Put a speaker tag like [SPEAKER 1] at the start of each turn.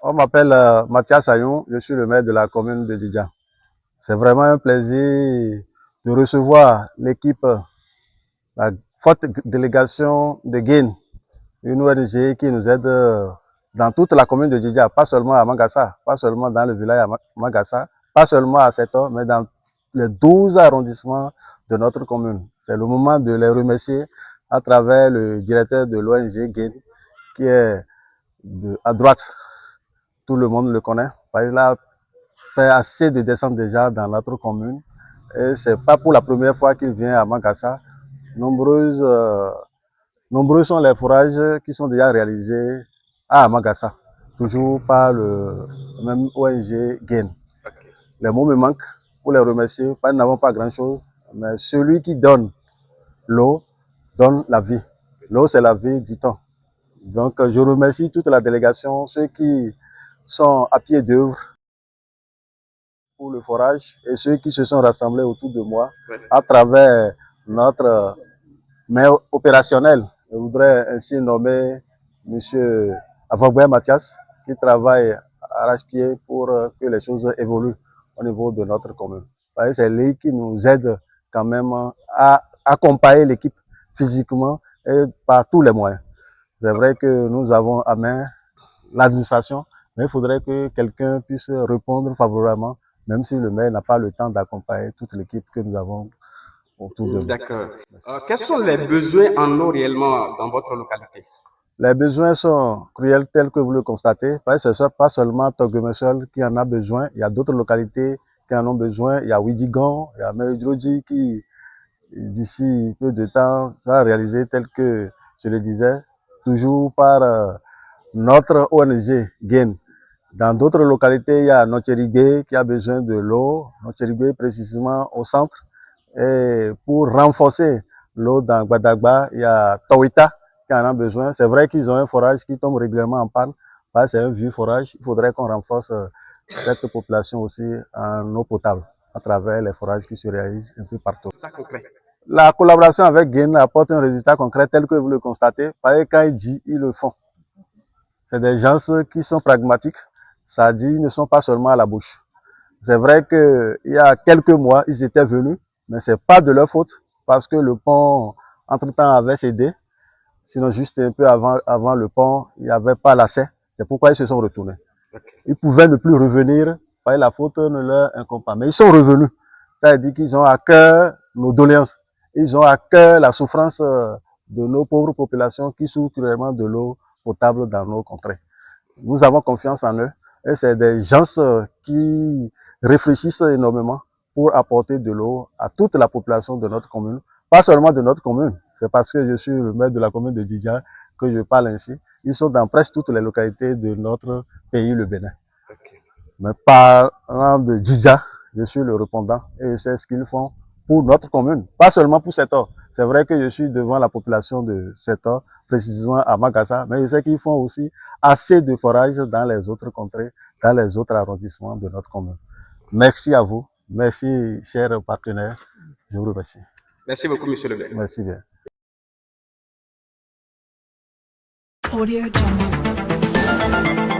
[SPEAKER 1] On m'appelle Mathias Ayoun, je suis le maire de la commune de Didja. C'est vraiment un plaisir de recevoir l'équipe, la forte délégation de Guine, une ONG qui nous aide dans toute la commune de Didja, pas seulement à Mangassa, pas seulement dans le village à Mangassa, pas seulement à Seto, mais dans les 12 arrondissements de notre commune. C'est le moment de les remercier à travers le directeur de l'ONG Guine, qui est à droite. Tout le monde le connaît. Il a fait assez de descentes déjà dans notre commune. Et c'est pas pour la première fois qu'il vient à Mangassa. Nombreux sont les forages qui sont déjà réalisés à Mangassa, toujours par le même ONG Gain. Les mots me manquent pour les remercier. Nous n'avons pas grand-chose, mais celui qui donne l'eau donne la vie. L'eau, c'est la vie, dit-on. Donc, je remercie toute la délégation, ceux qui sont à pied d'œuvre pour le forage et ceux qui se sont rassemblés autour de moi à travers notre maire opérationnel. Je voudrais ainsi nommer M. Avogbe Mathias qui travaille à arrache-pied pour que les choses évoluent au niveau de notre commune. C'est lui qui nous aide quand même à accompagner l'équipe physiquement et par tous les moyens. C'est vrai que nous avons à main l'administration, mais il faudrait que quelqu'un puisse répondre favorablement, même si le maire n'a pas le temps d'accompagner toute l'équipe que nous avons autour de nous.
[SPEAKER 2] D'accord. Quels sont les besoins en eau réellement dans votre localité?
[SPEAKER 1] Les besoins sont cruels tels que vous le constatez. Ce n'est pas seulement Togumesol qui en a besoin, il y a d'autres localités qui en ont besoin. Il y a Widigon, il y a Meridroji qui, d'ici peu de temps, sera réalisé tel que je le disais, toujours par notre ONG Gain. Dans d'autres localités, il y a Nocheribé qui a besoin de l'eau, Nocheribé précisément au centre. Et pour renforcer l'eau dans Guadagba, il y a Tawita qui en a besoin. C'est vrai qu'ils ont un forage qui tombe régulièrement en panne. C'est un vieux forage. Il faudrait qu'on renforce cette population aussi en eau potable à travers les forages qui se réalisent un peu partout. La collaboration avec Gain apporte un résultat concret tel que vous le constatez. Parce que quand ils disent, ils le font. C'est des gens qui sont pragmatiques. Ça dit, ils ne sont pas seulement à la bouche. C'est vrai qu'il y a quelques mois, ils étaient venus, mais ce n'est pas de leur faute, parce que le pont, entre-temps, avait cédé. Sinon, juste un peu avant le pont, il n'y avait pas l'accès. C'est pourquoi ils se sont retournés. Ils pouvaient ne plus revenir, parce que la faute ne leur incombe pas. Mais ils sont revenus. Ça veut dire qu'ils ont à cœur nos doléances. Ils ont à cœur la souffrance de nos pauvres populations qui souffrent cruellement de l'eau potable dans nos contrées. Nous avons confiance en eux. Et c'est des gens qui réfléchissent énormément pour apporter de l'eau à toute la population de notre commune. Pas seulement de notre commune, c'est parce que je suis le maire de la commune de Didja que je parle ainsi. Ils sont dans presque toutes les localités de notre pays, le Bénin. Mais parlant de Didja, je suis le répondant et je sais ce qu'ils font pour notre commune, pas seulement pour Seto. C'est vrai que je suis devant la population de Seto, précisément à Magassa, mais je sais qu'ils font aussi assez de forages dans les autres contrées, dans les autres arrondissements de notre commune. Merci à vous. Merci, chers partenaires. Je vous remercie.
[SPEAKER 2] Merci beaucoup, monsieur le maire.
[SPEAKER 1] Merci bien.
[SPEAKER 3] Audio Jungle.